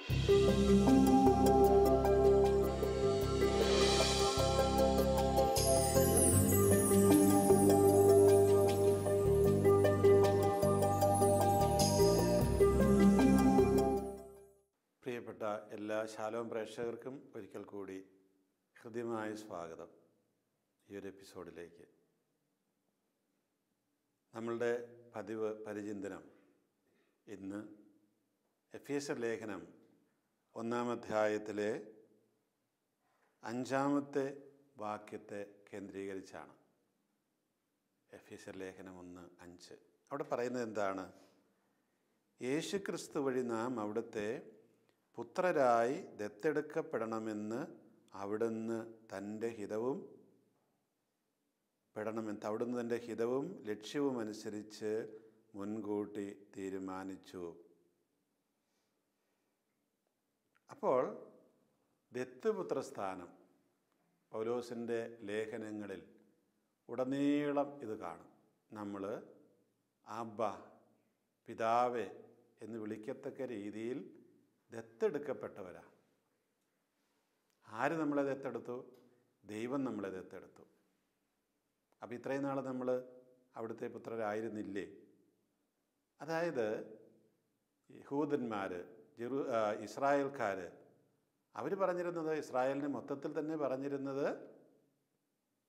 പ്രിയപ്പെട്ട എല്ലാ ശാലോം പ്രേക്ഷകർക്കും ഒരിക്കൽ കൂടി ഹൃദ്യമായ സ്വാഗതം ഈ ഒരു എപ്പിസോഡിലേക്ക്. നമ്മളുടെ പതിവ് പരിചിന്തനം ഇന്ന് എഫേസ്യർ ലേഖനം 1-ാം അധ്യായത്തിലെ 5-ാമത്തെ വാക്യത്തെ കേന്ദ്രീകരിച്ചാണ്. എഫേസ്യർ ലേഖനം 1:5 അവിടെ പറയുന്നത് എന്താണ്? യേശുക്രിസ്തു വഴി നാം അവിടുത്തെ പുത്രരായി ദത്തെടുക്കപ്പെടണമെന്ന് അവിടുന്ന് തൻ്റെ ഹിതവും ലക്ഷ്യവും അനുസരിച്ച് മുൻകൂട്ടി തീരുമാനിച്ചു. അപ്പോൾ ദത്തുപുത്രസ്ഥാനം പൗലോസിൻ്റെ ലേഖനങ്ങളിൽ ഉടനീളം ഇത് കാണും. നമ്മൾ അബ്ബ, പിതാവേ എന്ന് വിളിക്കത്തക്ക രീതിയിൽ ദത്തെടുക്കപ്പെട്ടവരാണ്. ആര് നമ്മളെ ദത്തെടുത്തു? ദൈവം നമ്മളെ ദത്തെടുത്തു. അപ്പോൾ ഇത്രയും നാൾ നമ്മൾ അവിടുത്തെ പുത്രരായിരുന്നില്ലേ? അതായത് യഹൂദന്മാർ, ഇസ്രായേൽക്കാർ, അവർ പറഞ്ഞിരുന്നത്, ഇസ്രായേലിന് മൊത്തത്തിൽ തന്നെ പറഞ്ഞിരുന്നത്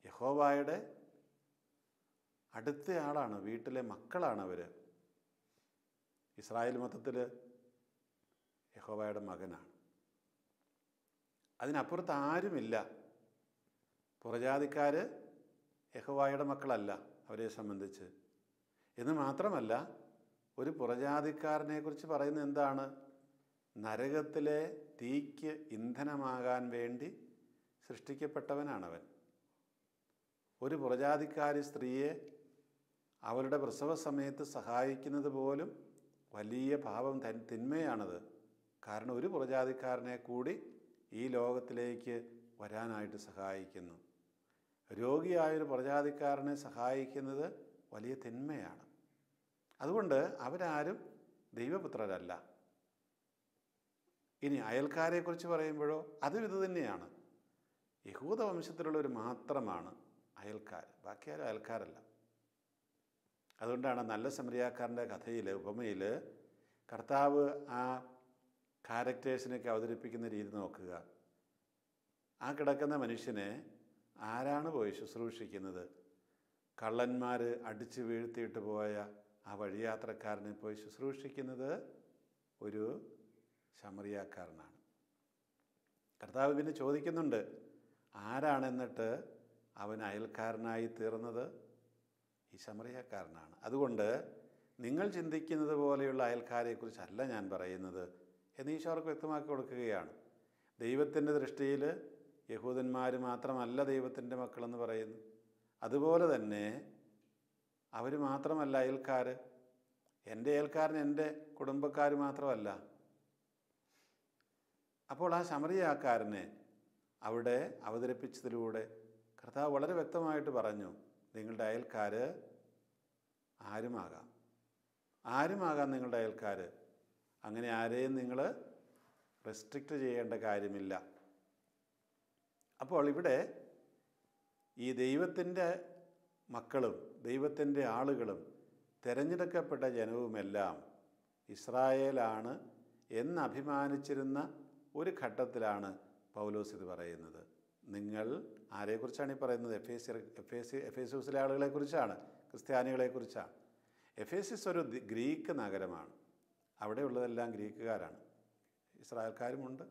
യഹോവയുടെ അടുത്ത ആളാണ്, വീട്ടിലെ മക്കളാണ് അവർ. ഇസ്രായേൽ മൊത്തത്തിൽ യഹോവയുടെ മകനാണ്. അതിനപ്പുറത്ത് ആരുമില്ല. പുറജാതിക്കാർ യഹോവയുടെ മക്കളല്ല അവരെ സംബന്ധിച്ച്. എന്ന് മാത്രമല്ല, ഒരു പുറജാതിക്കാരനെക്കുറിച്ച് പറയുന്നത് എന്താണ്? നരകത്തിലെ തീയ്ക്ക് ഇന്ധനമാകാൻ വേണ്ടി സൃഷ്ടിക്കപ്പെട്ടവനാണവൻ. ഒരു പുറജാതിക്കാരി സ്ത്രീയെ അവരുടെ പ്രസവ സമയത്ത് സഹായിക്കുന്നത് പോലും വലിയ പാപം, തിന്മയാണത്. കാരണം ഒരു പുറജാതിക്കാരനെ കൂടി ഈ ലോകത്തിലേക്ക് വരാനായിട്ട് സഹായിക്കുന്നു. രോഗിയായൊരു പുറജാതിക്കാരനെ സഹായിക്കുന്നത് വലിയ തിന്മയാണ്. അതുകൊണ്ട് അവരാരും ദൈവപുത്രരല്ല. ഇനി അയൽക്കാരെക്കുറിച്ച് പറയുമ്പോഴോ അതും ഇത് തന്നെയാണ്. യഹൂദ വംശത്തിലുള്ളവർ മാത്രമാണ് അയൽക്കാർ, ബാക്കി ആരും അയൽക്കാരല്ല. അതുകൊണ്ടാണ് നല്ല സമരിയാക്കാരൻ്റെ കഥയിൽ, ഉപമയിൽ കർത്താവ് ആ ക്യാരക്ടേഴ്സിനൊക്കെ അവതരിപ്പിക്കുന്ന രീതി നോക്കുക. ആ കിടക്കുന്ന മനുഷ്യനെ ആരാണ് പോയി ശുശ്രൂഷിക്കുന്നത്? കള്ളന്മാർ അടിച്ചു വീഴ്ത്തിയിട്ട് പോയ ആ വഴിയാത്രക്കാരനെ പോയി ശുശ്രൂഷിക്കുന്നത് ഒരു ശമറിയാക്കാരനാണ്. കർത്താവ് പിന്നെ ചോദിക്കുന്നുണ്ട്, ആരാണെന്നിട്ട് അവൻ അയൽക്കാരനായി തീർന്നത്? ഈ ശമറിയാക്കാരനാണ്. അതുകൊണ്ട് നിങ്ങൾ ചിന്തിക്കുന്നത് പോലെയുള്ള അയൽക്കാരെക്കുറിച്ചല്ല ഞാൻ പറയുന്നത് എന്ന് ഈശോർക്ക് വ്യക്തമാക്കി കൊടുക്കുകയാണ്. ദൈവത്തിൻ്റെ ദൃഷ്ടിയിൽ യഹൂദന്മാർ മാത്രമല്ല ദൈവത്തിൻ്റെ മക്കളെന്ന് പറയുന്നു. അതുപോലെ തന്നെ അവർ മാത്രമല്ല അയൽക്കാർ. എൻ്റെ അയൽക്കാരൻ എൻ്റെ കുടുംബക്കാർ മാത്രമല്ല. അപ്പോൾ ആ ശമറിയാക്കാരനെ അവിടെ അവതരിപ്പിച്ചതിലൂടെ കർത്താവ് വളരെ വ്യക്തമായിട്ട് പറഞ്ഞു, നിങ്ങളുടെ അയൽക്കാർ ആരുമാകാം നിങ്ങളുടെ അയൽക്കാർ. അങ്ങനെ ആരെയും നിങ്ങൾ റെസ്ട്രിക്റ്റ് ചെയ്യേണ്ട കാര്യമില്ല. അപ്പോൾ ഇവിടെ ഈ ദൈവത്തിൻ്റെ മക്കളും ദൈവത്തിൻ്റെ ആളുകളും തിരഞ്ഞെടുക്കപ്പെട്ട ജനവുമെല്ലാം ഇസ്രായേലാണ് എന്നഭിമാനിച്ചിരുന്ന ഒരു ഘട്ടത്തിലാണ് പൗലോസ് ഇത് പറയുന്നത്. നിങ്ങൾ ആരെക്കുറിച്ചാണ് ഈ പറയുന്നത്? എഫേസ്യൂസിലെ ആളുകളെക്കുറിച്ചാണ്, ക്രിസ്ത്യാനികളെക്കുറിച്ചാണ്. എഫേസ്യസ് ഒരു ഗ്രീക്ക് നഗരമാണ്. അവിടെയുള്ളതെല്ലാം ഗ്രീക്കുകാരാണ്, ഇസ്രായേൽക്കാരുമുണ്ട്.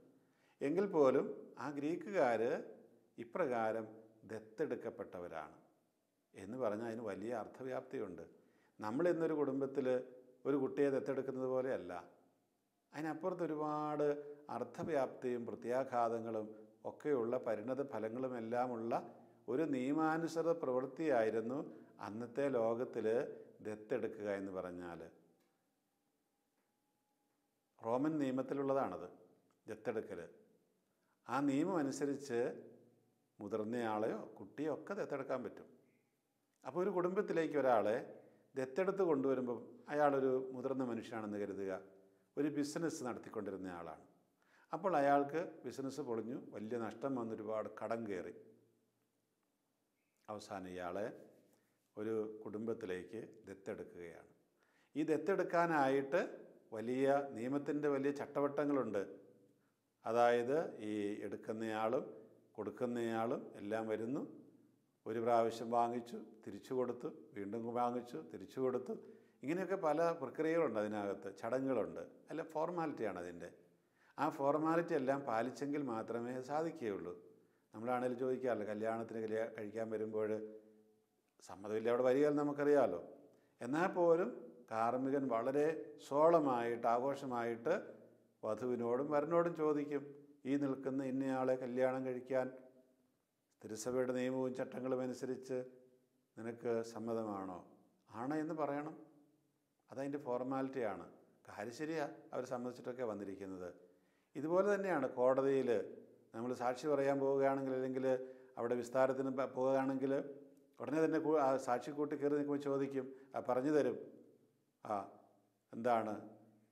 എങ്കിൽ പോലും ആ ഗ്രീക്കുകാർ ഇപ്രകാരം ദത്തെടുക്കപ്പെട്ടവരാണ് എന്ന് പറഞ്ഞാൽ അതിന് വലിയ അർത്ഥവ്യാപ്തിയുണ്ട്. നമ്മളിന്നൊരു കുടുംബത്തിൽ ഒരു കുട്ടിയെ ദത്തെടുക്കുന്നത് പോലെയല്ല. അതിനപ്പുറത്ത് ഒരുപാട് അർത്ഥവ്യാപ്തിയും പ്രത്യാഘാതങ്ങളും ഒക്കെയുള്ള പരിണത ഫലങ്ങളുമെല്ലാമുള്ള ഒരു നിയമാനുസൃത പ്രവൃത്തിയായിരുന്നു അന്നത്തെ ലോകത്തിൽ ദത്തെടുക്കുക എന്ന് പറഞ്ഞാൽ. റോമൻ നിയമത്തിലുള്ളതാണത് ദത്തെടുക്കൽ. ആ നിയമം അനുസരിച്ച് മുതിർന്നയാളെയോ കുട്ടിയോ ഒക്കെ ദത്തെടുക്കാൻ പറ്റും. അപ്പോൾ ഒരു കുടുംബത്തിലേക്ക് ഒരാളെ ദത്തെടുത്ത് കൊണ്ടുവരുമ്പം അയാളൊരു മുതിർന്ന മനുഷ്യനാണെന്ന് കരുതുക, ഒരു ബിസിനസ് നടത്തിക്കൊണ്ടിരുന്ന ആളാണ്. അപ്പോൾ അയാൾക്ക് ബിസിനസ് പൊളിഞ്ഞു, വലിയ നഷ്ടം വന്ന് ഒരുപാട് കടം കയറി. അവസാനം ഇയാളെ ഒരു കുടുംബത്തിലേക്ക് ദത്തെടുക്കുകയാണ്. ഈ ദത്തെടുക്കാനായിട്ട് വലിയ നിയമത്തിൻ്റെ വലിയ ചട്ടവട്ടങ്ങളുണ്ട്. അതായത് ഈ എടുക്കുന്നയാളും കൊടുക്കുന്നയാളും എല്ലാം വരുന്നു. ഒരു പ്രാവശ്യം വാങ്ങിച്ചു, തിരിച്ചു കൊടുത്തു, വീണ്ടും വാങ്ങിച്ചു, തിരിച്ചു കൊടുത്തു. ഇങ്ങനെയൊക്കെ പല പ്രക്രിയകളുണ്ട് അതിനകത്ത്, ചടങ്ങുകളുണ്ട്. അല്ല, ഫോർമാലിറ്റിയാണ് അതിൻ്റെ. ആ ഫോർമാലിറ്റി എല്ലാം പാലിച്ചെങ്കിൽ മാത്രമേ സാധിക്കുകയുള്ളൂ. നമ്മളാണെങ്കിലും ചോദിക്കാമല്ലോ, കല്യാണത്തിന് കഴിക്കാൻ വരുമ്പോൾ സമ്മതമില്ല അവിടെ വരികയെന്ന് നമുക്കറിയാമല്ലോ. എന്നാൽ പോലും കാർമ്മികൻ വളരെ സോളമായിട്ട് ആഘോഷമായിട്ട് വധുവിനോടും വരനോടും ചോദിക്കും, ഈ നിൽക്കുന്ന ഇന്നയാളെ കല്യാണം കഴിക്കാൻ തിരുസഭയുടെ നിയമവും ചട്ടങ്ങളും അനുസരിച്ച് നിനക്ക് സമ്മതമാണോ? ആണ് എന്ന് പറയണം. അതതിൻ്റെ ഫോർമാലിറ്റിയാണ്. കാര്യം ശരിയാ, അവർ സമ്മതിച്ചിട്ടൊക്കെ വന്നിരിക്കുന്നത്. ഇതുപോലെ തന്നെയാണ് കോടതിയിൽ നമ്മൾ സാക്ഷി പറയാൻ പോവുകയാണെങ്കിൽ, അല്ലെങ്കിൽ അവിടെ വിസ്താരത്തിന് പോവുകയാണെങ്കിൽ ഉടനെ തന്നെ സാക്ഷി കൂട്ടി കയറി നിൽക്കുമ്പോൾ ചോദിക്കും, പറഞ്ഞു തരും, എന്താണ്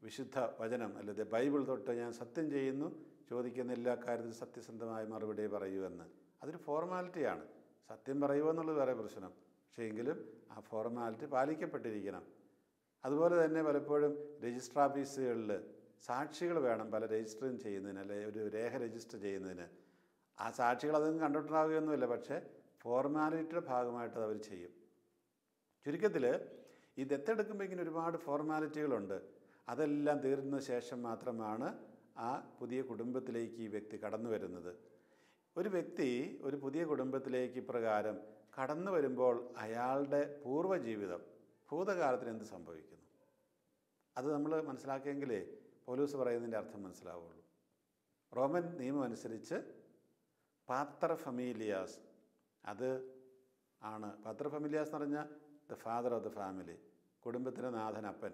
വിശുദ്ധ വചനം അല്ലെങ്കിൽ ബൈബിൾ തൊട്ട് ഞാൻ സത്യം ചെയ്യുന്നു, ചോദിക്കുന്ന എല്ലാ കാര്യത്തിലും സത്യസന്ധമായ മറുപടി പറയൂ എന്ന്. അതൊരു ഫോർമാലിറ്റിയാണ്. സത്യം പറയുക എന്നുള്ളത് വേറെ പ്രശ്നം. പക്ഷേ എങ്കിലും ആ ഫോർമാലിറ്റി പാലിക്കപ്പെട്ടിരിക്കണം. അതുപോലെ തന്നെ പലപ്പോഴും രജിസ്റ്റർ ഓഫീസുകളിൽ സാക്ഷികൾ വേണം പല രജിസ്റ്ററും ചെയ്യുന്നതിന്, അല്ലെങ്കിൽ ഒരു രേഖ രജിസ്റ്റർ ചെയ്യുന്നതിന്. ആ സാക്ഷികൾ അതൊന്നും കണ്ടിട്ടുണ്ടാവുകയൊന്നുമില്ല, പക്ഷേ ഫോർമാലിറ്റിയുടെ ഭാഗമായിട്ട് അവർ ചെയ്യും. ചുരുക്കത്തിൽ ഈ ദത്തെടുക്കുമ്പോൾ ഇങ്ങനെ ഒരുപാട് ഫോർമാലിറ്റികളുണ്ട്. അതെല്ലാം തീർന്ന ശേഷം മാത്രമാണ് ആ പുതിയ കുടുംബത്തിലേക്ക് ഈ വ്യക്തി കടന്നു വരുന്നത്. ഒരു വ്യക്തി ഒരു പുതിയ കുടുംബത്തിലേക്ക് ഇപ്രകാരം കടന്നു വരുമ്പോൾ അയാളുടെ പൂർവ്വജീവിതം, ഭൂതകാലത്തിന് എന്ത് സംഭവിക്കുന്നു, അത് നമ്മൾ മനസ്സിലാക്കിയെങ്കിലേ പൗലോസ് പറയുന്നതിൻ്റെ അർത്ഥം മനസ്സിലാവുള്ളൂ. റോമൻ നിയമം അനുസരിച്ച് പാത്ര ഫമീലിയാസ്, അത് ആണ് പാത്ര ഫമീലിയാസ് എന്ന് പറഞ്ഞാൽ the father of the family, കുടുംബത്തിൻ്റെ നാഥൻ അപ്പൻ.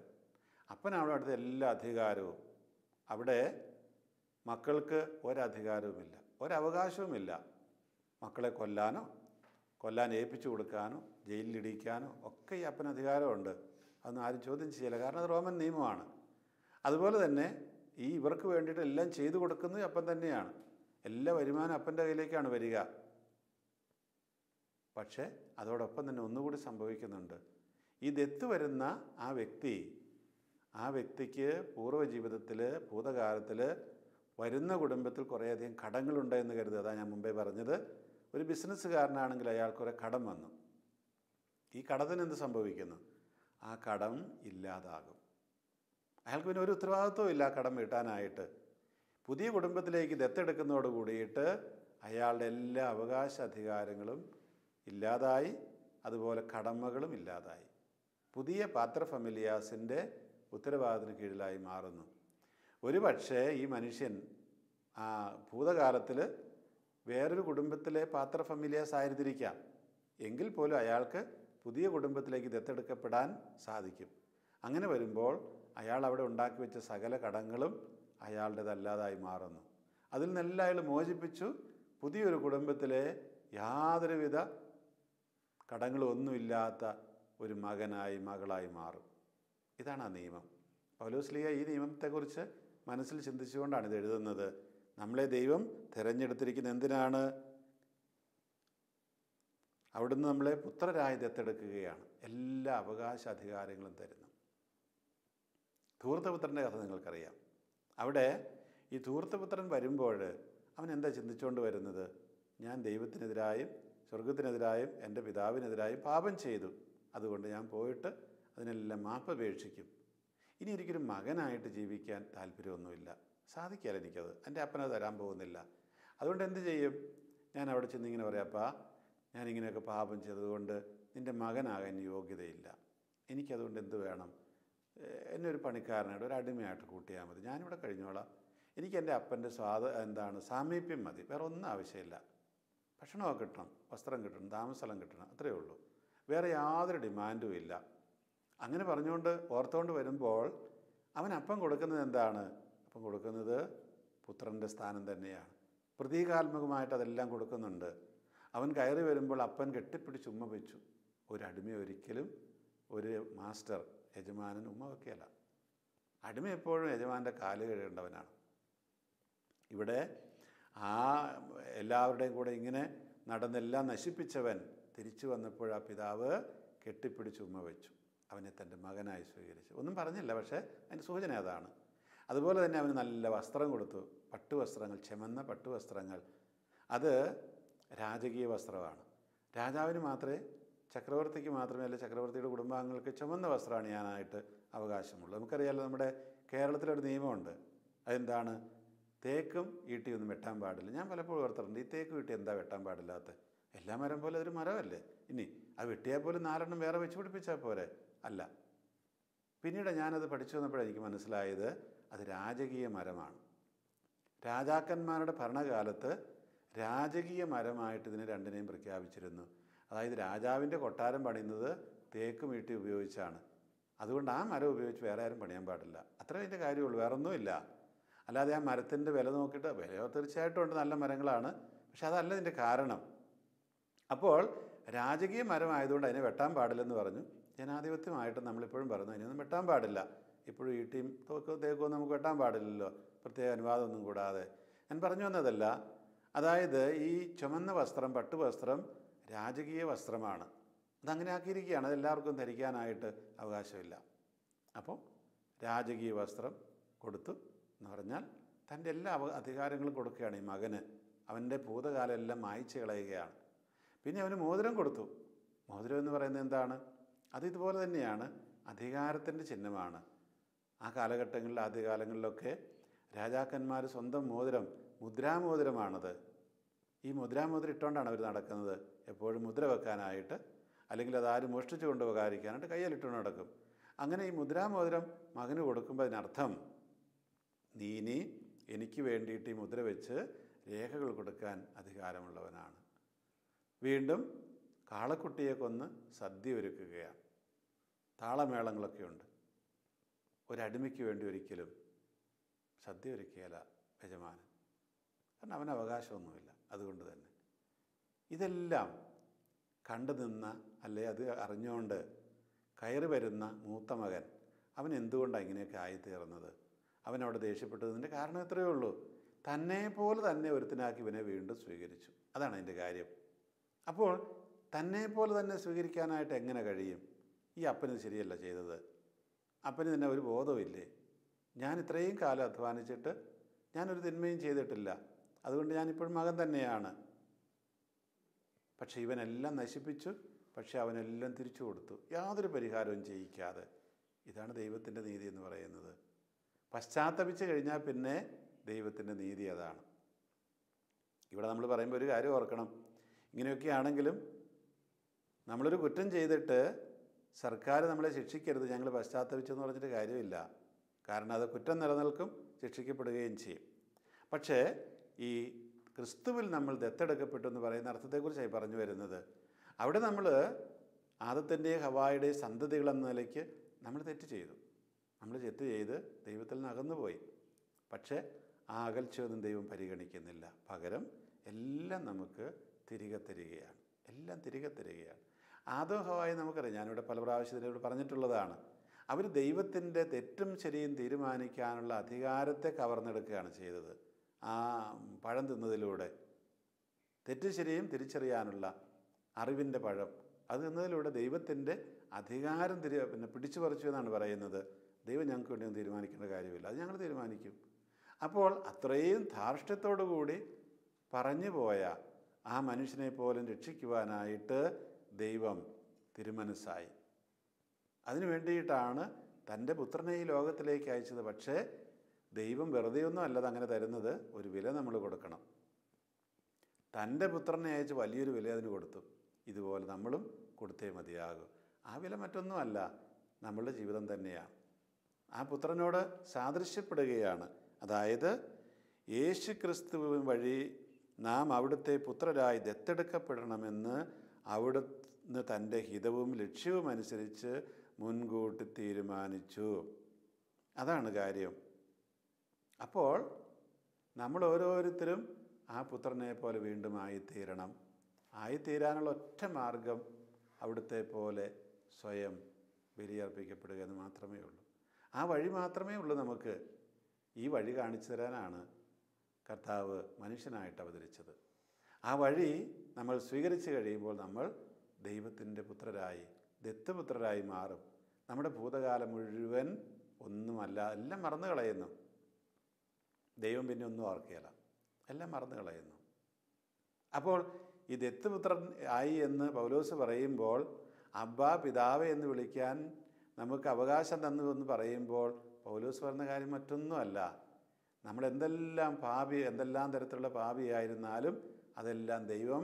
അപ്പനാണ് അവിടുത്തെ എല്ലാ അധികാരവും. അവിടെ മക്കൾക്ക് ഒരധികാരവുമില്ല, ഒരവകാശവുമില്ല. മക്കളെ കൊല്ലാൻ ഏൽപ്പിച്ചു കൊടുക്കാനോ ജയിലിലിടിക്കാനോ ഒക്കെ ഈ അപ്പന് അധികാരമുണ്ട്. അതൊന്നും ആരും ചോദ്യം ചെയ്യില്ല, കാരണം അത് റോമൻ നിയമമാണ്. അതുപോലെ തന്നെ ഇവർക്ക് വേണ്ടിയിട്ട് എല്ലാം ചെയ്തു കൊടുക്കുന്നത് അപ്പൻ തന്നെയാണ്. എല്ലാ വരുമാനം അപ്പൻ്റെ കയ്യിലേക്കാണ് വരിക. പക്ഷേ അതോടൊപ്പം തന്നെ ഒന്നുകൂടി സംഭവിക്കുന്നുണ്ട്. ഈ ദത്ത് വരുന്ന ആ വ്യക്തിക്ക് പൂർവ്വജീവിതത്തിൽ ഭൂതകാലത്തിൽ വരുന്ന കുടുംബത്തിൽ കുറേയധികം കടങ്ങളുണ്ട് എന്ന് കരുതുക. അതാണ് ഞാൻ മുമ്പേ പറഞ്ഞത്. ഒരു ബിസിനസ്സുകാരനാണെങ്കിൽ അയാൾക്ക് കുറേ കടം വന്നു. ഈ കടത്തിന് എന്ത് സംഭവിക്കുന്നു? ആ കടം ഇല്ലാതാകും. അയാൾക്ക് പിന്നെ ഒരു ഉത്തരവാദിത്വവും ഇല്ല കടം വീട്ടാനായിട്ട്. പുതിയ കുടുംബത്തിലേക്ക് ദത്തെടുക്കുന്നതോട് കൂടിയിട്ട് അയാളുടെ എല്ലാ അവകാശ അധികാരങ്ങളും ഇല്ലാതായി, അതുപോലെ കടമകളും ഇല്ലാതായി. പുതിയ പാത്ര ഫമിലിയാസിൻ്റെ ഉത്തരവാദിത്തത്തിന് കീഴിലായി മാറുന്നു. ഒരു പക്ഷേ ഈ മനുഷ്യൻ ഭൂതകാലത്തിൽ വേറൊരു കുടുംബത്തിലെ പാത്ര ഫമിലിയാസ് ആയിരുന്നിരിക്കാം. എങ്കിൽ പോലും അയാൾക്ക് പുതിയ കുടുംബത്തിലേക്ക് ദത്തെടുക്കപ്പെടാൻ സാധിക്കും. അങ്ങനെ വരുമ്പോൾ അയാൾ അവിടെ ഉണ്ടാക്കി വെച്ച സകല കടങ്ങളും അയാളുടേതല്ലാതായി മാറുന്നു. അതിൽ നിന്നെല്ലാം അയാൾ മോചിപ്പിച്ചു പുതിയൊരു കുടുംബത്തിലെ യാതൊരുവിധ കടങ്ങളൊന്നുമില്ലാത്ത ഒരു മകളായി മാറും. ഇതാണ് ആ നിയമം. പൗലോസ്ലീഹ ഈ നിയമത്തെക്കുറിച്ച് മനസ്സിൽ ചിന്തിച്ചുകൊണ്ടാണ് ഇത് എഴുതുന്നത്. നമ്മളെ ദൈവം തിരഞ്ഞെടുത്തിരിക്കുന്ന എന്തിനാണ്? അവിടുന്ന് നമ്മളെ പുത്രരായി ദത്തെടുക്കുകയാണ്. എല്ലാ അവകാശാധികാരങ്ങളും തരുന്നു. ധൂർത്തപുത്രൻ്റെ കഥ നിങ്ങൾക്കറിയാം. അവിടെ ഈ ധൂർത്തപുത്രൻ വരുമ്പോൾ അവൻ എന്താ ചിന്തിച്ചുകൊണ്ട് വരുന്നത്? ഞാൻ ദൈവത്തിനെതിരായും സ്വർഗത്തിനെതിരായും എൻ്റെ പിതാവിനെതിരായും പാപം ചെയ്തു, അതുകൊണ്ട് ഞാൻ പോയിട്ട് അതിനെല്ലാം മാപ്പപേക്ഷിക്കും. ഇനി എനിക്കൊരു മകനായിട്ട് ജീവിക്കാൻ താല്പര്യമൊന്നുമില്ല, സാധിക്കില്ല എനിക്കത്, എൻ്റെ അപ്പനത് തരാൻ പോകുന്നില്ല. അതുകൊണ്ട് എന്ത് ചെയ്യും? ഞാൻ അവിടെ ചെന്ന് ഇങ്ങനെ പറയാം, അപ്പാ ഞാനിങ്ങനെയൊക്കെ പാപം ചെയ്തതുകൊണ്ട് നിൻ്റെ മകനാകാൻ യോഗ്യതയില്ല, എനിക്കതുകൊണ്ട് എന്ത് വേണം? എന്നെ ഒരു പണിക്കാരനായിട്ട് ഒരു അടിമയായിട്ട് കൂട്ടിയാൽ മതി, ഞാനിവിടെ കഴിഞ്ഞോളാം. എനിക്ക് എൻ്റെ അപ്പൻ്റെ സാമീപ്യം മതി, വേറെ ഒന്നും ആവശ്യമില്ല. ഭക്ഷണമൊക്കെ കിട്ടണം, വസ്ത്രം കിട്ടണം, താമസസ്ഥലം കിട്ടണം, അത്രയേ ഉള്ളൂ, വേറെ യാതൊരു ഡിമാൻഡും ഇല്ല. അങ്ങനെ പറഞ്ഞുകൊണ്ട് ഓർത്തുകൊണ്ട് വരുമ്പോൾ അവൻ അപ്പം കൊടുക്കുന്നത് എന്താണ്? അപ്പം കൊടുക്കുന്നത് പുത്രൻ്റെ സ്ഥാനം തന്നെയാണ്. പ്രതീകാത്മകമായിട്ട് അതെല്ലാം കൊടുക്കുന്നുണ്ട്. അവൻ കയറി വരുമ്പോൾ അപ്പൻ കെട്ടിപ്പിടിച്ച് ഉമ്മ വെച്ചു. ഒരു അടിമ ഒരിക്കലും ഒരു മാസ്റ്റർ യജമാനൻ ഉമ്മ വയ്ക്കുകയല്ല. അടിമ എപ്പോഴും യജമാൻ്റെ കാല് കഴുകേണ്ടവനാണ്. ഇവിടെ ആ എല്ലാവരുടെയും കൂടെ ഇങ്ങനെ നടന്നെല്ലാം നശിപ്പിച്ചവൻ തിരിച്ചു വന്നപ്പോൾ ആ പിതാവ് കെട്ടിപ്പിടിച്ച് ഉമ്മ വെച്ചു, അവനെ തൻ്റെ മകനായി സ്വീകരിച്ചു. ഒന്നും പറഞ്ഞില്ല, പക്ഷേ അതിൻ്റെ സൂചന അതാണ്. അതുപോലെ തന്നെ അവന് നല്ല വസ്ത്രം കൊടുത്തു, പട്ടുവസ്ത്രങ്ങൾ, ചെമന്ന പട്ടുവസ്ത്രങ്ങൾ. അത് രാജകീയ വസ്ത്രമാണ്. രാജാവിന് മാത്രമേ, ചക്രവർത്തിക്ക് മാത്രമേ, അല്ല ചക്രവർത്തിയുടെ കുടുംബാംഗങ്ങൾക്ക് ചുമന്ന വസ്ത്രം അണിയാനായിട്ട് അവകാശമുള്ളൂ. നമുക്കറിയാമല്ലോ, നമ്മുടെ കേരളത്തിലൊരു നിയമമുണ്ട്. അതെന്താണ്? തേക്കും ഈട്ടിയൊന്നും വെട്ടാൻ പാടില്ല. ഞാൻ പലപ്പോഴും ഓർത്തിട്ടുണ്ട്, ഈ തേക്കും ഈട്ടി എന്താ വെട്ടാൻ പാടില്ലാത്ത? എല്ലാ മരം പോലെ അതൊരു മരമല്ലേ? ഇനി അത് വെട്ടിയാൽ പോലും 4 വേറെ വെച്ച് പിടിപ്പിച്ചാൽ പോരെ? അല്ല. പിന്നീട് ഞാനത് പഠിച്ചു വന്നപ്പോഴാണ് എനിക്ക് മനസ്സിലായത് അത് രാജകീയ മരമാണ്. രാജാക്കന്മാരുടെ ഭരണകാലത്ത് രാജകീയ മരമായിട്ട് ഇതിനെ രണ്ടിനെയും പ്രഖ്യാപിച്ചിരുന്നു. അതായത് രാജാവിൻ്റെ കൊട്ടാരം പണിയുന്നത് തേക്കും ഈട്ടി ഉപയോഗിച്ചാണ്. അതുകൊണ്ട് ആ മരം ഉപയോഗിച്ച് വേറെ ആരും പണിയാൻ പാടില്ല. അത്രേ അതിൻ്റെ കാര്യമുള്ളൂ, വേറൊന്നുമില്ല. അല്ലാതെ ആ മരത്തിൻ്റെ വില നോക്കിയിട്ട്, വില തീർച്ചയായിട്ടും ഉണ്ട്, നല്ല മരങ്ങളാണ്, പക്ഷെ അതല്ല ഇതിൻ്റെ കാരണം. അപ്പോൾ രാജകീയ മരമായതുകൊണ്ട് അതിനെ വെട്ടാൻ പാടില്ലെന്ന് പറഞ്ഞു. ജനാധിപത്യമായിട്ട് നമ്മളിപ്പോഴും പറയുന്നു അതിനൊന്നും വെട്ടാൻ പാടില്ല. ഇപ്പോഴും ഈട്ടിയും തേക്കും നമുക്ക് വെട്ടാൻ പാടില്ലല്ലോ, പ്രത്യേക അനുവാദമൊന്നും കൂടാതെ. ഞാൻ പറഞ്ഞു വന്നതല്ല, അതായത് ഈ ചുമന്ന വസ്ത്രം, പട്ടുവസ്ത്രം രാജകീയ വസ്ത്രമാണ്. അതങ്ങനെ ആക്കിയിരിക്കുകയാണ്, അതെല്ലാവർക്കും ധരിക്കാനായിട്ട് അവകാശമില്ല. അപ്പോൾ രാജകീയ വസ്ത്രം കൊടുത്തു എന്ന് പറഞ്ഞാൽ തൻ്റെ എല്ലാ അധികാരങ്ങളും കൊടുക്കുകയാണ് ഈ മകന്. അവൻ്റെ ഭൂതകാലം എല്ലാം മായ്ച്ചു കളയുകയാണ്. പിന്നെ അവന് മോതിരം കൊടുത്തു. മോതിരം എന്ന് പറയുന്നത് എന്താണ്? അത് ഇതുപോലെ തന്നെയാണ്, അധികാരത്തിൻ്റെ ചിഹ്നമാണ്. ആ കാലഘട്ടങ്ങളിൽ, ആദ്യകാലങ്ങളിലൊക്കെ രാജാക്കന്മാർ സ്വന്തം മോതിരം, മുദ്രാമോതിരമാണത്. ഈ മുദ്രാമോതിരം ഇട്ടുകൊണ്ടാണ് അവർ നടക്കുന്നത്, എപ്പോഴും മുദ്ര വെക്കാനായിട്ട്, അല്ലെങ്കിൽ അതാരും മോഷ്ടിച്ചു കൊണ്ടുപോകാതിരിക്കാനായിട്ട് കയ്യിലിട്ടുകൊണ്ട് നടക്കും. അങ്ങനെ ഈ മുദ്രാമോതിരം മകന് കൊടുക്കുമ്പോൾ അതിനർത്ഥം, നീ ഇനി എനിക്ക് വേണ്ടിയിട്ട് ഈ മുദ്ര വെച്ച് രേഖകൾ കൊടുക്കാൻ അധികാരമുള്ളവനാണ്. വീണ്ടും കാളക്കുട്ടിയെ കൊന്ന് സദ്യ ഒരുക്കുകയാണ്. താളമേളങ്ങളൊക്കെ ഉണ്ട്. ഒരടിമയ്ക്ക് വേണ്ടി ഒരിക്കലും സദ്യ ഒരുക്കിയല്ല യജമാനൻ, കാരണം അവന് അവകാശമൊന്നുമില്ല. അതുകൊണ്ട് തന്നെ ഇതെല്ലാം കണ്ടു നിന്ന, അല്ലെ അത് അറിഞ്ഞുകൊണ്ട് കയറി വരുന്ന മൂത്ത മകൻ, അവൻ എന്തുകൊണ്ടാണ് ഇങ്ങനെയൊക്കെ ആയിത്തീർന്നത്? അവനവിടെ ദേഷ്യപ്പെട്ടതിൻ്റെ കാരണം എത്രയേ ഉള്ളൂ, തന്നെ പോലെ തന്നെ ഒരുത്തനാക്കി ഇവനെ വീണ്ടും സ്വീകരിച്ചു. അതാണ് അതിൻ്റെ കാര്യം. അപ്പോൾ തന്നെ പോലെ തന്നെ സ്വീകരിക്കാനായിട്ട് എങ്ങനെ കഴിയും? ഈ അപ്പനിത് ശരിയല്ല ചെയ്തത്. അപ്പന് തന്നെ ഒരു ബോധമില്ലേ? ഞാൻ ഇത്രയും കാലം അധ്വാനിച്ചിട്ട് ഞാനൊരു തിന്മയും ചെയ്തിട്ടില്ല, അതുകൊണ്ട് ഞാനിപ്പോഴും മകൻ തന്നെയാണ്. പക്ഷെ ഇവനെല്ലാം നശിപ്പിച്ചു, പക്ഷെ അവനെല്ലാം തിരിച്ചു കൊടുത്തു, യാതൊരു പരിഹാരവും ചെയ്യിക്കാതെ. ഇതാണ് ദൈവത്തിൻ്റെ നീതി എന്ന് പറയുന്നത്. പശ്ചാത്തപിച്ച് കഴിഞ്ഞാൽ പിന്നെ ദൈവത്തിൻ്റെ നീതി അതാണ്. ഇവിടെ നമ്മൾ പറയുമ്പോൾ ഒരു കാര്യം ഓർക്കണം, ഇങ്ങനെയൊക്കെ ആണെങ്കിലും നമ്മളൊരു കുറ്റം ചെയ്തിട്ട് സർക്കാർ നമ്മളെ ശിക്ഷിക്കരുത്, ഞങ്ങൾ പശ്ചാത്തപിച്ചെന്ന് പറഞ്ഞിട്ട് കാര്യമില്ല. കാരണം അത് കുറ്റം നിലനിൽക്കും, ശിക്ഷിക്കപ്പെടുകയും ചെയ്യും. പക്ഷേ ഈ ക്രിസ്തുവിൽ നമ്മൾ ദത്തെടുക്കപ്പെട്ടു എന്ന് പറയുന്ന അർത്ഥത്തെക്കുറിച്ചായി പറഞ്ഞു വരുന്നത്. അവിടെ നമ്മൾ ആദത്തിൻ്റെയും ഹവ്വായുടെയും സന്തതികളെന്ന നിലയ്ക്ക് നമ്മൾ തെറ്റ് ചെയ്തു. നമ്മൾ തെറ്റ് ചെയ്ത് ദൈവത്തിൽ നിന്ന് അകന്നുപോയി. പക്ഷേ ആ അകൽച്ചയൊന്നും ദൈവം പരിഗണിക്കുന്നില്ല. പകരം എല്ലാം നമുക്ക് തിരികെ തരികയാണ്. എല്ലാം തിരികെ തരികയാണ്. ആദവും ഹവ്വായും നമുക്കറിയാം, ഞാനിവിടെ പല പ്രാവശ്യത്തിലൂടെ പറഞ്ഞിട്ടുള്ളതാണ്. അവർ ദൈവത്തിൻ്റെ തെറ്റും ശരിയും തീരുമാനിക്കാനുള്ള അധികാരത്തെ കവർന്നെടുക്കുകയാണ് ചെയ്തത്. ആ പഴം തിന്നതിലൂടെ തെറ്റും ശരിയും തിരിച്ചറിയാനുള്ള അറിവിൻ്റെ പഴം അത് തിന്നതിലൂടെ ദൈവത്തിൻ്റെ അധികാരം പിടിച്ചു പറിച്ചു എന്നാണ് പറയുന്നത്. ദൈവം ഞങ്ങൾക്ക് വേണ്ടി ഒന്നും തീരുമാനിക്കേണ്ട കാര്യമില്ല, അത് ഞങ്ങൾ തീരുമാനിക്കും. അപ്പോൾ അത്രയും ധാർഷ്ട്യത്തോടു കൂടി പറഞ്ഞു പോയ ആ മനുഷ്യനെ പോലും രക്ഷിക്കുവാനായിട്ട് ദൈവം തിരുമനസ്സായി. അതിനു വേണ്ടിയിട്ടാണ് തൻ്റെ പുത്രനെ ഈ ലോകത്തിലേക്ക് അയച്ചത്. പക്ഷേ ദൈവം വെറുതെയൊന്നും അല്ലത് അങ്ങനെ തരുന്നത്, ഒരു വില നമ്മൾ കൊടുക്കണം. തൻ്റെ പുത്രനെ അയച്ച് വലിയൊരു വില അതിന് കൊടുത്തു. ഇതുപോലെ നമ്മളും കൊടുത്തേ മതിയാകും. ആ വില മറ്റൊന്നുമല്ല, നമ്മളുടെ ജീവിതം തന്നെയാണ്. ആ പുത്രനോട് സാദൃശ്യപ്പെടുകയാണ്. അതായത് യേശു ക്രിസ്തു വഴി നാം അവിടുത്തെ പുത്രരായി ദത്തെടുക്കപ്പെടണമെന്ന് അവിടുന്ന് തൻ്റെ ഹിതവും ലക്ഷ്യവും അനുസരിച്ച് മുൻകൂട്ടി തീരുമാനിച്ചു. അതാണ് കാര്യം. അപ്പോൾ നമ്മൾ ഓരോരുത്തരും ആ പുത്രനെ പോലെ വീണ്ടും ആയിത്തീരണം. ആയിത്തീരാനുള്ള ഒറ്റ മാർഗം അവിടുത്തെ പോലെ സ്വയം ബലിയർപ്പിക്കപ്പെടുക എന്ന് മാത്രമേ ഉള്ളൂ. ആ വഴി മാത്രമേ ഉള്ളൂ നമുക്ക്. ഈ വഴി കാണിച്ചു തരാനാണ് കർത്താവ് മനുഷ്യനായിട്ട് അവതരിച്ചത്. ആ വഴി നമ്മൾ സ്വീകരിച്ചു കഴിയുമ്പോൾ നമ്മൾ ദൈവത്തിൻ്റെ പുത്രരായി, ദത്തുപുത്രരായി മാറും. നമ്മുടെ ഭൂതകാലം മുഴുവൻ ഒന്നുമല്ല, എല്ലാം മറന്നു കളയുന്നു. ദൈവം പിന്നെ ഒന്നും ഓർക്കുകയില്ല, എല്ലാം മറന്നു കളയുന്നു. അപ്പോൾ ഈ ദത്തുപുത്രൻ ആയി എന്ന് പൗലോസ് പറയുമ്പോൾ, അബ്ബാ പിതാവേ എന്ന് വിളിക്കാൻ നമുക്ക് അവകാശം തന്നു എന്ന് പറയുമ്പോൾ പൗലോസ് പറഞ്ഞ കാര്യം മറ്റൊന്നുമല്ല. നമ്മൾ എന്തെല്ലാം തരത്തിലുള്ള പാപിയായിരുന്നാലും അതെല്ലാം ദൈവം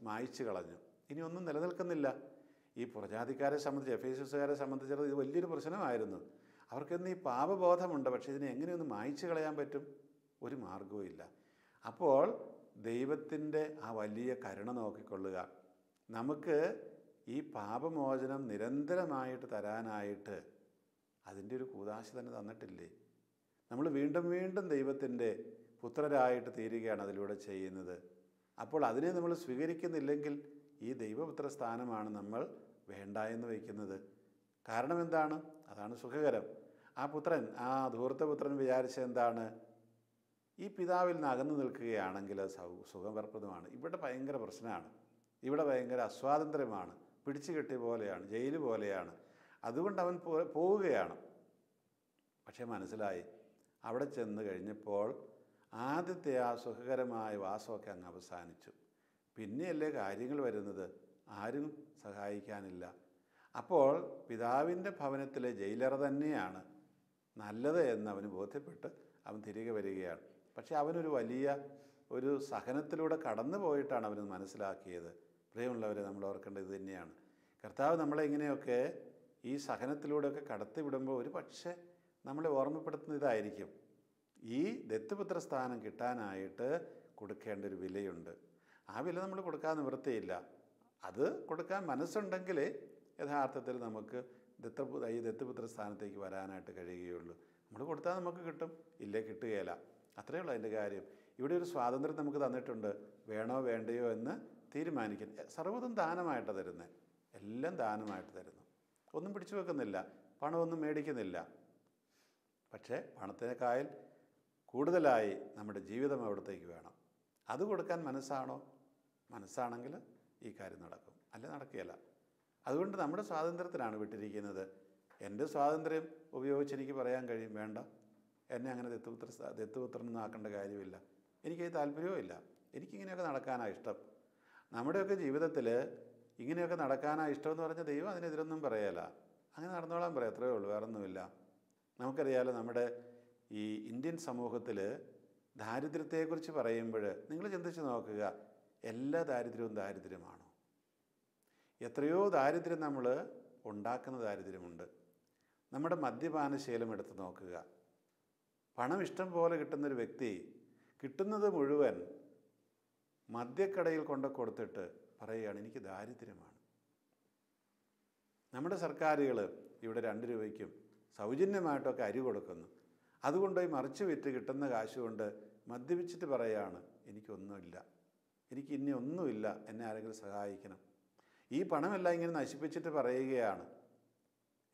മായ്ച്ചു കളഞ്ഞു. ഇനി ഒന്നും നിലനിൽക്കുന്നില്ല. ഈ പുറജാതിക്കാരെ സംബന്ധിച്ച്, എഫേസ്യസുകാരെ സംബന്ധിച്ചിടത്തോളം ഇത് വലിയൊരു പ്രശ്നമായിരുന്നു. അവർക്കിന്ന് ഈ പാപബോധമുണ്ട്, പക്ഷേ ഇതിനെ എങ്ങനെയൊന്ന് മായ്ച്ചു കളയാൻ പറ്റും? ഒരു മാർഗവും ഇല്ല. അപ്പോൾ ദൈവത്തിൻ്റെ ആ വലിയ കരുണ നോക്കിക്കൊള്ളുക. നമുക്ക് ഈ പാപമോചനം നിരന്തരമായിട്ട് തരാനായിട്ട് അതിൻ്റെ ഒരു കൂദാശ തന്നെ തന്നിട്ടില്ലേ? നമ്മൾ വീണ്ടും വീണ്ടും ദൈവത്തിൻ്റെ പുത്രരായിട്ട് തീരുകയാണ് അതിലൂടെ ചെയ്യുന്നത്. അപ്പോൾ അതിനെ നമ്മൾ സ്വീകരിക്കുന്നില്ലെങ്കിൽ ഈ ദൈവപുത്ര സ്ഥാനമാണ് നമ്മൾ വേണ്ട എന്ന് വയ്ക്കുന്നത്. കാരണം എന്താണ്? അതാണ് സുഖകരം. ആ പുത്രൻ, ആ ധൂർത്തപുത്രൻ വിചാരിച്ചത് എന്താണ്? ഈ പിതാവിൽ നിന്ന് അകന്നു നിൽക്കുകയാണെങ്കിൽ അത് സുഖപ്രദമാണ്. ഇവിടെ ഭയങ്കര പ്രശ്നമാണ്, ഇവിടെ ഭയങ്കര അസ്വാതന്ത്ര്യമാണ്, പിടിച്ചു കെട്ടിയ പോലെയാണ്, ജയിൽ പോലെയാണ്. അതുകൊണ്ട് അവൻ പോവുകയാണ്. പക്ഷേ മനസ്സിലായി, അവിടെ ചെന്ന് കഴിഞ്ഞപ്പോൾ ആദ്യത്തെ ആ സുഖകരമായ വാസമൊക്കെ അങ്ങ് അവസാനിച്ചു. പിന്നെയല്ലേ കാര്യങ്ങൾ വരുന്നത്, ആരും സഹായിക്കാനില്ല. അപ്പോൾ പിതാവിൻ്റെ ഭവനത്തിലെ ജയിലറ തന്നെയാണ് നല്ലത് എന്ന് അവന് ബോധ്യപ്പെട്ട് അവൻ തിരികെ വരികയാണ്. പക്ഷേ അവനൊരു വലിയ ഒരു സഹനത്തിലൂടെ കടന്നു പോയിട്ടാണ് അവന് മനസ്സിലാക്കിയത്. പ്രിയമുള്ളവരെ, നമ്മൾ ഓർക്കേണ്ടത് ഇത് തന്നെയാണ്. കർത്താവ് നമ്മളെ ഇങ്ങനെയൊക്കെ ഈ സഹനത്തിലൂടെയൊക്കെ കടത്തിവിടുമ്പോൾ ഒരു പക്ഷേ നമ്മളെ ഓർമ്മപ്പെടുത്തുന്ന ഇതായിരിക്കും, ഈ ദത്തുപുത്ര സ്ഥാനം കിട്ടാനായിട്ട് കൊടുക്കേണ്ട ഒരു വിലയുണ്ട്. ആ വില നമ്മൾ കൊടുക്കാൻ നിവൃത്തിയില്ല. അത് കൊടുക്കാൻ മനസ്സുണ്ടെങ്കിൽ യഥാർത്ഥത്തിൽ നമുക്ക് ഈ ദത്തുപുത്ര സ്ഥാനത്തേക്ക് വരാനായിട്ട് കഴിയുകയുള്ളൂ. നമ്മൾ കൊടുത്താൽ നമുക്ക് കിട്ടും, ഇല്ലേ കിട്ടുകയില്ല. അത്രയേ ഉള്ളൂ അതിൻ്റെ കാര്യം. ഇവിടെ ഒരു സ്വാതന്ത്ര്യം നമുക്ക് തന്നിട്ടുണ്ട്, വേണോ വേണ്ടയോ എന്ന് തീരുമാനിക്കാൻ. സർവ്വതും ദാനമായിട്ട് തരുന്നത്, എല്ലാം ദാനമായിട്ട് തരുന്നു. ഒന്നും പിടിച്ചു വെക്കുന്നില്ല, പണമൊന്നും മേടിക്കുന്നില്ല. പക്ഷേ പണത്തിനേക്കാൾ കൂടുതലായി നമ്മുടെ ജീവിതം അവിടത്തേക്ക് വേണം. അത് കൊടുക്കാൻ മനസ്സാണോ? മനസ്സാണെങ്കിൽ ഈ കാര്യം നടക്കും, അല്ല നടക്കുകയില്ല. അതുകൊണ്ട് നമ്മുടെ സ്വാതന്ത്ര്യത്തിനാണ് വിട്ടിരിക്കുന്നത്. എൻ്റെ സ്വാതന്ത്ര്യം ഉപയോഗിച്ച് എനിക്ക് പറയാൻ കഴിയും, വേണ്ട, എന്നെ അങ്ങനെ ദത്തുപുത്രനൊന്നും ആക്കേണ്ട കാര്യമില്ല, എനിക്കത് താല്പര്യവും ഇല്ല, എനിക്കിങ്ങനെയൊക്കെ നടക്കാനാണ് ഇഷ്ടം. നമ്മുടെയൊക്കെ ജീവിതത്തിൽ ഇങ്ങനെയൊക്കെ നടക്കാനാണ് ഇഷ്ടമെന്ന് പറഞ്ഞാൽ ദൈവം അതിനെതിരൊന്നും പറയല. അങ്ങനെ നടന്നോളാൻ പറയാം, അത്രയേ ഉള്ളൂ, വേറൊന്നുമില്ല. നമുക്കറിയാലോ, നമ്മുടെ ഈ ഇന്ത്യൻ സമൂഹത്തിൽ ദാരിദ്ര്യത്തെക്കുറിച്ച് പറയുമ്പോൾ നിങ്ങൾ ചിന്തിച്ച് നോക്കുക, എല്ലാ ദാരിദ്ര്യവും ദാരിദ്ര്യമാണോ? എത്രയോ ദാരിദ്ര്യം നമ്മൾ ഉണ്ടാക്കുന്ന ദാരിദ്ര്യമുണ്ട്. നമ്മുടെ മദ്യപാനശീലം എടുത്ത് നോക്കുക. പണം ഇഷ്ടം പോലെ കിട്ടുന്നൊരു വ്യക്തി കിട്ടുന്നത് മുഴുവൻ മദ്യക്കടയിൽ കൊടുത്തിട്ട് പറയുകയാണ്, എനിക്ക് ദാരിദ്ര്യമാണ്. നമ്മുടെ സർക്കാരുകൾ ഇവിടെ 2 രൂപയ്ക്കും സൗജന്യമായിട്ടൊക്കെ അരി കൊടുക്കുന്നു. അതുകൊണ്ടുപോയി മറിച്ച് വിറ്റ് കിട്ടുന്ന കാശ് കൊണ്ട് മദ്യപിച്ചിട്ട് പറയുകയാണ്, എനിക്കൊന്നുമില്ല, എനിക്ക് ഇനി ഒന്നുമില്ല, എന്നെ ആരെങ്കിലും സഹായിക്കണം. ഈ പണമെല്ലാം ഇങ്ങനെ നശിപ്പിച്ചിട്ട് പറയുകയാണ്,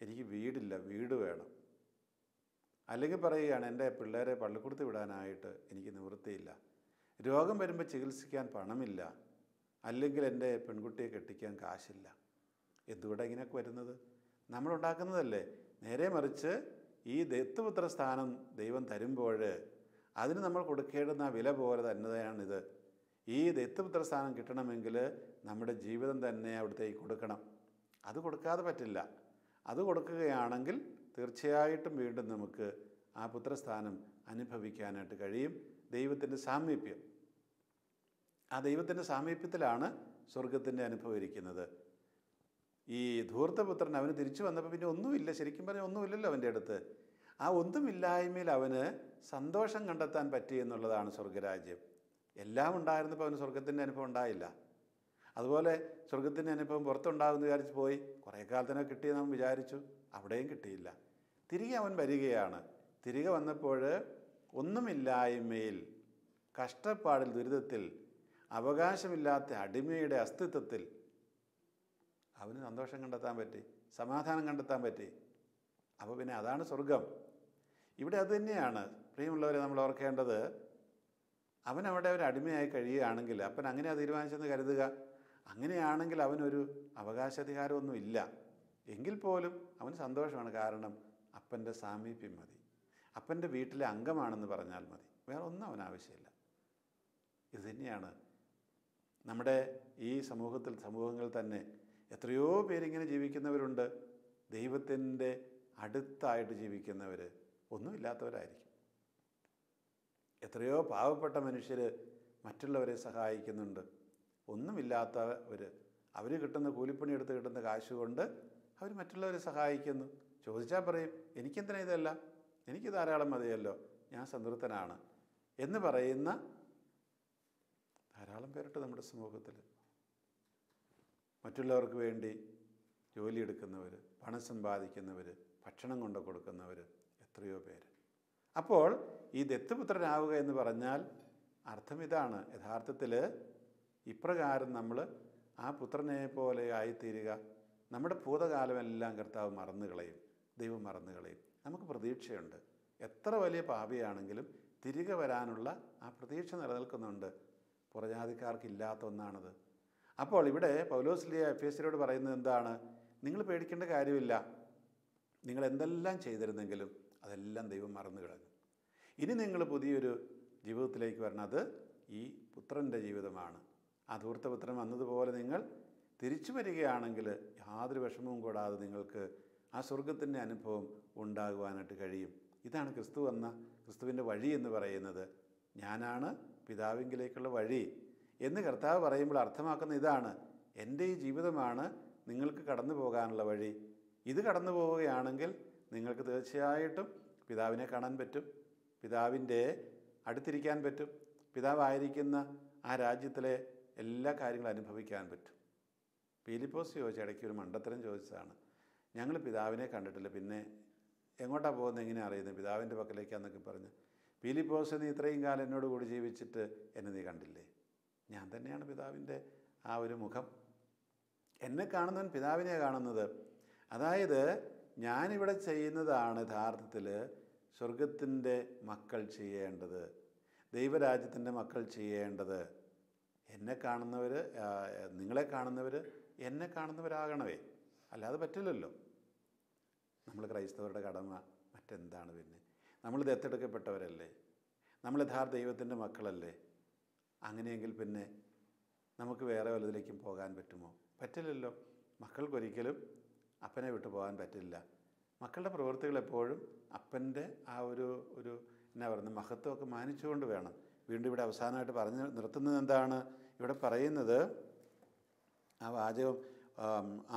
എനിക്ക് വീടില്ല, വീട് വേണം. അല്ലെങ്കിൽ പറയുകയാണ്, എൻ്റെ പിള്ളേരെ പള്ളിക്കൂടത്ത് വിടാനായിട്ട് എനിക്ക് നിവൃത്തിയില്ല, രോഗം വരുമ്പോൾ ചികിത്സിക്കാൻ പണമില്ല, അല്ലെങ്കിൽ എൻ്റെ പെൺകുട്ടിയെ കെട്ടിക്കാൻ കാശില്ല. എന്തുകൊണ്ടാണ് ഇങ്ങനെയൊക്കെ വരുന്നത്? നമ്മളുണ്ടാക്കുന്നതല്ലേ. നേരെ മറിച്ച് ഈ ദത്തുപുത്ര സ്ഥാനം ദൈവം തരുമ്പോൾ അതിന് നമ്മൾ കൊടുക്കേണ്ടുന്ന വില പോലെ തന്നെയാണിത്. ഈ ദത്തുപുത്ര സ്ഥാനം കിട്ടണമെങ്കിൽ നമ്മുടെ ജീവിതം തന്നെ അവിടത്തേക്ക് കൊടുക്കണം. അത് കൊടുക്കാതെ പറ്റില്ല. അത് കൊടുക്കുകയാണെങ്കിൽ തീർച്ചയായിട്ടും വീണ്ടും നമുക്ക് ആ പുത്രസ്ഥാനം അനുഭവിക്കാനായിട്ട് കഴിയും. ദൈവത്തിൻ്റെ സാമീപ്യം, ആ ദൈവത്തിൻ്റെ സാമീപ്യത്തിലാണ് സ്വർഗത്തിൻ്റെ അനുഭവം ഇരിക്കുന്നത്. ഈ ധൂർത്തപുത്രൻ അവന് തിരിച്ചു വന്നപ്പോൾ പിന്നെ ഒന്നുമില്ല, ശരിക്കും പറഞ്ഞാൽ ഒന്നുമില്ലല്ലോ അവൻ്റെ അടുത്ത്. ആ ഒന്നുമില്ലായ്മയിൽ അവന് സന്തോഷം കണ്ടെത്താൻ പറ്റി എന്നുള്ളതാണ് സ്വർഗരാജ്യം. എല്ലാം ഉണ്ടായിരുന്നപ്പോൾ അവന് സ്വർഗത്തിൻ്റെ അനുഭവം ഉണ്ടായില്ല. അതുപോലെ സ്വർഗത്തിൻ്റെ അനുഭവം പുറത്തുണ്ടാകുമെന്ന് വിചാരിച്ച് പോയി, കുറേ കാലത്തിനൊക്കെ കിട്ടിയെന്ന് അവൻ വിചാരിച്ചു, അവിടെയും കിട്ടിയില്ല. തിരികെ അവൻ വരികയാണ്. തിരികെ വന്നപ്പോൾ ഒന്നുമില്ലായ്മയിൽ, കഷ്ടപ്പാടിൽ, ദുരിതത്തിൽ, അവകാശമില്ലാത്ത അടിമയുടെ അസ്തിത്വത്തിൽ അവന് സന്തോഷം കണ്ടെത്താൻ പറ്റി, സമാധാനം കണ്ടെത്താൻ പറ്റി. അപ്പോൾ പിന്നെ അതാണ് സ്വർഗം. ഇവിടെ അത് തന്നെയാണ്. പ്രിയമുള്ളവരെ, നമ്മൾ ഓർക്കേണ്ടത്, അവൻ അവിടെ ഒരു അടിമയായി കഴിയുകയാണെങ്കിൽ, അപ്പൻ അങ്ങനെയാണ് തീരുമാനിച്ചെന്ന് കരുതുക, അങ്ങനെയാണെങ്കിൽ അവനൊരു അവകാശാധികാരമൊന്നും ഇല്ല. എങ്കിൽ പോലും അവന് സന്തോഷമാണ്. കാരണം അപ്പൻ്റെ സാമീപ്യം മതി, അപ്പൻ്റെ വീട്ടിലെ അംഗമാണെന്ന് പറഞ്ഞാൽ മതി, വേറെ ഒന്നും അവന് ആവശ്യമില്ല. ഇത് തന്നെയാണ് നമ്മുടെ ഈ സമൂഹങ്ങൾ തന്നെ എത്രയോ പേരിങ്ങനെ ജീവിക്കുന്നവരുണ്ട്. ദൈവത്തിൻ്റെ അടുത്തായിട്ട് ജീവിക്കുന്നവർ ഒന്നുമില്ലാത്തവരായിരിക്കും. എത്രയോ പാവപ്പെട്ട മനുഷ്യർ മറ്റുള്ളവരെ സഹായിക്കുന്നുണ്ട്. ഒന്നുമില്ലാത്തവർ, അവർ കിട്ടുന്ന കൂലിപ്പണി എടുത്ത് കിട്ടുന്ന കാശ് കൊണ്ട് അവർ മറ്റുള്ളവരെ സഹായിക്കുന്നു. ചോദിച്ചാൽ പറയും, എനിക്കെന്തിനാ ഇതല്ല, എനിക്ക് ധാരാളം മതിയല്ലോ, ഞാൻ സംതൃപ്തനാണ് എന്ന് പറയുന്ന ധാരാളം പേരുണ്ട് നമ്മുടെ സമൂഹത്തിൽ. മറ്റുള്ളവർക്ക് വേണ്ടി ജോലിയെടുക്കുന്നവർ, പണം സമ്പാദിക്കുന്നവർ, ഭക്ഷണം കൊണ്ട് കൊടുക്കുന്നവർ എത്രയോ പേര്. അപ്പോൾ ഈ ദത്തുപുത്രനാവുക എന്ന് പറഞ്ഞാൽ അർത്ഥം ഇതാണ്. യഥാർത്ഥത്തിൽ ഇപ്രകാരം നമ്മൾ ആ പുത്രനെ പോലെ ആയിത്തീരുക. നമ്മുടെ ഭൂതകാലമെല്ലാം കർത്താവ് മറന്നു കളയും, ദൈവം മറന്നു കളയും. നമുക്ക് പ്രതീക്ഷയുണ്ട്. എത്ര വലിയ പാപിയാണെങ്കിലും തിരികെ വരാനുള്ള ആ പ്രതീക്ഷ നിലനിൽക്കുന്നുണ്ട്. പുറജാതിക്കാർക്കില്ലാത്ത ഒന്നാണത്. അപ്പോൾ ഇവിടെ പൗലോസ് എഫേസ്യരോട് പറയുന്നത് എന്താണ്? നിങ്ങൾ പേടിക്കേണ്ട കാര്യമില്ല. നിങ്ങൾ എന്തെല്ലാം ചെയ്തിരുന്നെങ്കിലും അതെല്ലാം ദൈവം മറന്നു കളഞ്ഞു. ഇനി നിങ്ങൾ പുതിയൊരു ജീവിതത്തിലേക്ക് വരണം. അത് ഈ പുത്രൻ്റെ ജീവിതമാണ്. ആ ധൂർത്തപുത്രൻ വന്നതുപോലെ നിങ്ങൾ തിരിച്ചു വരികയാണെങ്കിൽ യാതൊരു വിഷമവും കൂടാതെ നിങ്ങൾക്ക് ആ സ്വർഗത്തിൻ്റെ അനുഭവം ഉണ്ടാകുവാനായിട്ട് കഴിയും. ഇതാണ് ക്രിസ്തുവിൻ്റെ വഴി എന്ന് പറയുന്നത്. ഞാനാണ് പിതാവിങ്കിലേക്കുള്ള വഴി എന്ന് കർത്താവ് പറയുമ്പോൾ അർത്ഥമാക്കുന്ന ഇതാണ്. എൻ്റെ ഈ ജീവിതമാണ് നിങ്ങൾക്ക് കടന്നു പോകാനുള്ള വഴി. ഇത് കടന്നു പോവുകയാണെങ്കിൽ നിങ്ങൾക്ക് തീർച്ചയായിട്ടും പിതാവിനെ കാണാൻ പറ്റും, പിതാവിൻ്റെ അടുത്തിരിക്കാൻ പറ്റും, പിതാവായിരിക്കുന്ന ആ രാജ്യത്തിലെ എല്ലാ കാര്യങ്ങളും അനുഭവിക്കാൻ പറ്റും. പീലിപ്പോസ് ചോദിച്ച ഇടയ്ക്ക് ഒരു മണ്ടത്തരം ചോദിച്ചതാണ്. ഞങ്ങൾ പിതാവിനെ കണ്ടിട്ടില്ല, പിന്നെ എങ്ങോട്ടാണ് പോകുന്നത്, എങ്ങനെ അറിയുന്നത്, പിതാവിൻ്റെ പക്കലേക്കാന്നൊക്കെ പറഞ്ഞ്. പീലിപ്പോസ്, നീ ഇത്രയും കാലം എന്നോട് കൂടി ജീവിച്ചിട്ട് എന്നെ നീ കണ്ടില്ലേ? ഞാൻ തന്നെയാണ് പിതാവിൻ്റെ ആ ഒരു മുഖം. എന്നെ കാണുന്നവൻ പിതാവിനെ കാണുന്നത്. അതായത് ഞാനിവിടെ ചെയ്യുന്നതാണ് യഥാർത്ഥത്തിൽ സ്വർഗത്തിൻ്റെ മക്കൾ ചെയ്യേണ്ടത്, ദൈവരാജ്യത്തിൻ്റെ മക്കൾ ചെയ്യേണ്ടത്. എന്നെ കാണുന്നവർ, നിങ്ങളെ കാണുന്നവർ എന്നെ കാണുന്നവരാകണമേ, അല്ലാതെ പറ്റില്ലല്ലോ. നമ്മൾ ക്രൈസ്തവരുടെ കടമ മറ്റെന്താണ് പിന്നെ? നമ്മൾ ദത്തെടുക്കപ്പെട്ടവരല്ലേ, നമ്മൾ യഥാർത്ഥ ദൈവത്തിൻ്റെ മക്കളല്ലേ. അങ്ങനെയെങ്കിൽ പിന്നെ നമുക്ക് വേറെ വല്ലതിലേക്കും പോകാൻ പറ്റുമോ? പറ്റില്ലല്ലോ. മക്കൾക്കൊരിക്കലും അപ്പനെ വിട്ടു പോകാൻ പറ്റില്ല. മക്കളുടെ പ്രവൃത്തികൾ എപ്പോഴും അപ്പൻ്റെ ആ ഒരു എന്നാ പറയുന്നത് മഹത്വമൊക്കെ മാനിച്ചുകൊണ്ട് വേണം. വീണ്ടും ഇവിടെ അവസാനമായിട്ട് പറഞ്ഞ് നിർത്തുന്നത് എന്താണ്? ഇവിടെ പറയുന്നത് ആ വാചകം,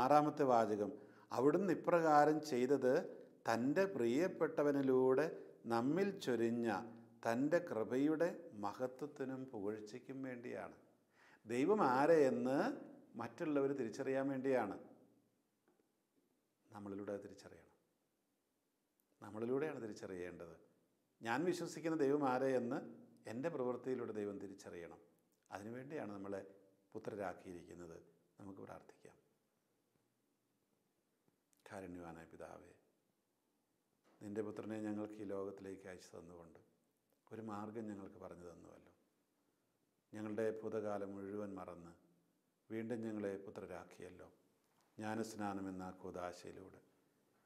6-ാമത്തെ വാചകം, അവിടുന്ന് ഇപ്രകാരം ചെയ്തത് തൻ്റെ പ്രിയപ്പെട്ടവനിലൂടെ നമ്മിൽ ചൊരിഞ്ഞ തൻ്റെ കൃപയുടെ മഹത്വത്തിനും പുകഴ്ചയ്ക്കും വേണ്ടിയാണ്. ദൈവം ആരെയെന്ന് മറ്റുള്ളവർ തിരിച്ചറിയാൻ വേണ്ടിയാണ്. നമ്മളിലൂടെ തിരിച്ചറിയണം. നമ്മളിലൂടെയാണ് തിരിച്ചറിയേണ്ടത്. ഞാൻ വിശ്വസിക്കുന്ന ദൈവം ആരെയെന്ന് എൻ്റെ പ്രവൃത്തിയിലൂടെ ദൈവം തിരിച്ചറിയണം. അതിനുവേണ്ടിയാണ് നമ്മളെ പുത്രരാക്കിയിരിക്കുന്നത്. നമുക്ക് പ്രാർത്ഥിക്കാം. കാരുണ്യവാനായ പിതാവേ, നിൻ്റെ പുത്രനെ ഞങ്ങൾക്ക് ഈ ലോകത്തിലേക്ക് അയച്ചു തന്നുകൊണ്ട് ഒരു മാർഗം ഞങ്ങൾക്ക് പറഞ്ഞു തന്നുവല്ലോ. ഞങ്ങളുടെ ഭൂതകാലം മുഴുവൻ മറന്ന് വീണ്ടും ഞങ്ങളെ പുത്രരാക്കിയല്ലോ. ജ്ഞാനസ്നാനം എന്ന കൂദാശയിലൂടെ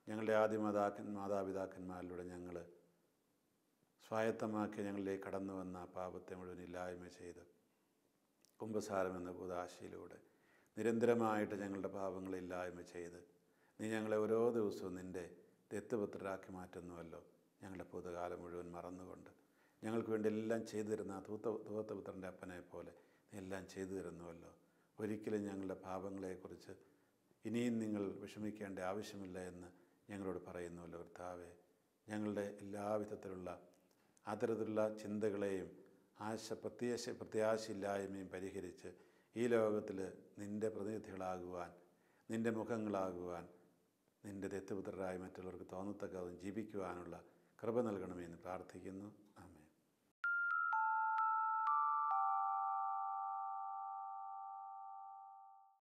ഞങ്ങളുടെ ആദ്യ മാതാപിതാക്കന്മാരിലൂടെ ഞങ്ങൾ സ്വായത്തമാക്കി ഞങ്ങളിലേക്ക് കടന്നു വന്ന പാപത്തെ മുഴുവൻ ഇല്ലായ്മ ചെയ്ത് കുമ്പസാരം എന്ന കൂദാശയിലൂടെ നിരന്തരമായിട്ട് ഞങ്ങളുടെ പാപങ്ങളെ ഇല്ലായ്മ ചെയ്ത് നീ ഞങ്ങളെ ഓരോ ദിവസവും നിൻ്റെ ദത്തുപുത്രരാക്കി മാറ്റുന്നുവല്ലോ. ഞങ്ങളുടെ ഭൂതകാലം മുഴുവൻ മറന്നുകൊണ്ട് ഞങ്ങൾക്ക് വേണ്ടി എല്ലാം ചെയ്തു തരുന്ന ധൂർത്തപുത്രൻ്റെ അപ്പനെ പോലെ നീ എല്ലാം ചെയ്തു തരുന്നുവല്ലോ. ഒരിക്കലും ഞങ്ങളുടെ പാപങ്ങളെക്കുറിച്ച് ഇനിയും നിങ്ങൾ വിഷമിക്കേണ്ട ആവശ്യമില്ല എന്ന് ഞങ്ങളോട് പറയുന്നുവല്ലോ. കർത്താവേ, ഞങ്ങളുടെ എല്ലാവിധത്തിലുള്ള അത്തരത്തിലുള്ള ചിന്തകളെയും പ്രത്യാശയില്ലായ്മയും പരിഹരിച്ച് ഈ ലോകത്തിൽ നിൻ്റെ പ്രതിനിധികളാകുവാൻ, നിൻ്റെ മുഖങ്ങളാകുവാൻ, നിൻ്റെ ദത്തുപുത്രരായി മറ്റുള്ളവർക്ക് തോന്നത്തക്കതും ജീവിക്കുവാനുള്ള കൃപ നൽകണമെന്ന് പ്രാർത്ഥിക്കുന്നു.